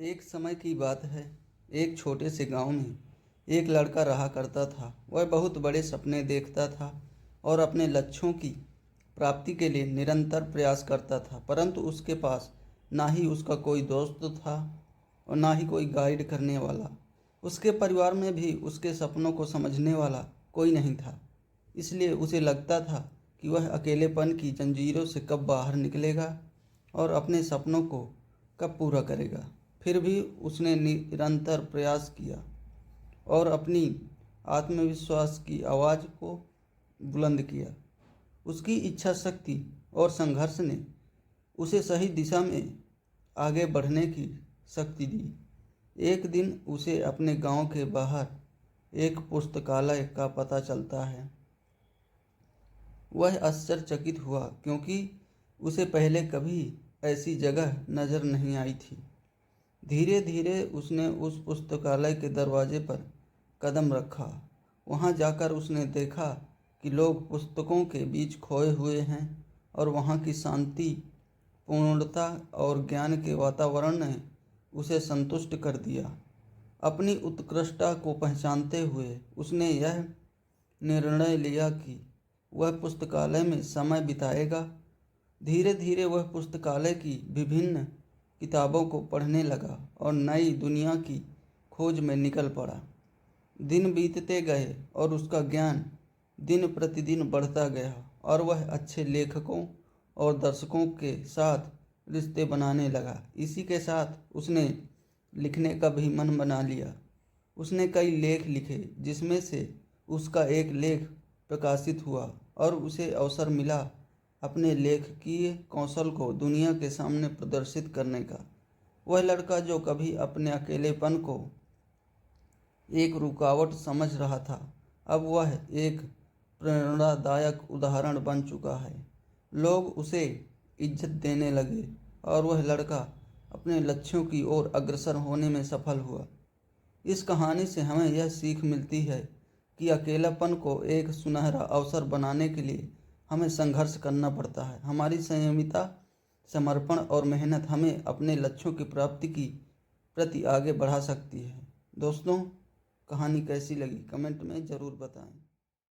एक समय की बात है। एक छोटे से गांव में एक लड़का रहा करता था। वह बहुत बड़े सपने देखता था और अपने लक्ष्यों की प्राप्ति के लिए निरंतर प्रयास करता था, परंतु उसके पास ना ही उसका कोई दोस्त था और ना ही कोई गाइड करने वाला। उसके परिवार में भी उसके सपनों को समझने वाला कोई नहीं था। इसलिए उसे लगता था कि वह अकेलेपन की जंजीरों से कब बाहर निकलेगा और अपने सपनों को कब पूरा करेगा। फिर भी उसने निरंतर प्रयास किया और अपनी आत्मविश्वास की आवाज़ को बुलंद किया। उसकी इच्छा शक्ति और संघर्ष ने उसे सही दिशा में आगे बढ़ने की शक्ति दी। एक दिन उसे अपने गांव के बाहर एक पुस्तकालय का पता चलता है। वह आश्चर्यचकित हुआ क्योंकि उसे पहले कभी ऐसी जगह नज़र नहीं आई थी। धीरे धीरे उसने उस पुस्तकालय के दरवाजे पर कदम रखा। वहां जाकर उसने देखा कि लोग पुस्तकों के बीच खोए हुए हैं और वहां की शांति, पूर्णता और ज्ञान के वातावरण ने उसे संतुष्ट कर दिया। अपनी उत्कृष्टता को पहचानते हुए उसने यह निर्णय लिया कि वह पुस्तकालय में समय बिताएगा। धीरे धीरे वह पुस्तकालय की विभिन्न किताबों को पढ़ने लगा और नई दुनिया की खोज में निकल पड़ा। दिन बीतते गए और उसका ज्ञान दिन प्रतिदिन बढ़ता गया और वह अच्छे लेखकों और दर्शकों के साथ रिश्ते बनाने लगा। इसी के साथ उसने लिखने का भी मन बना लिया। उसने कई लेख लिखे, जिसमें से उसका एक लेख प्रकाशित हुआ और उसे अवसर मिला अपने लेखकीय कौशल को दुनिया के सामने प्रदर्शित करने का। वह लड़का जो कभी अपने अकेलेपन को एक रुकावट समझ रहा था, अब वह एक प्रेरणादायक उदाहरण बन चुका है। लोग उसे इज्जत देने लगे और वह लड़का अपने लक्ष्यों की ओर अग्रसर होने में सफल हुआ। इस कहानी से हमें यह सीख मिलती है कि अकेलापन को एक सुनहरा अवसर बनाने के लिए हमें संघर्ष करना पड़ता है। हमारी संयमिता, समर्पण और मेहनत हमें अपने लक्ष्यों की प्राप्ति की प्रति आगे बढ़ा सकती है। दोस्तों, कहानी कैसी लगी कमेंट में ज़रूर बताएं।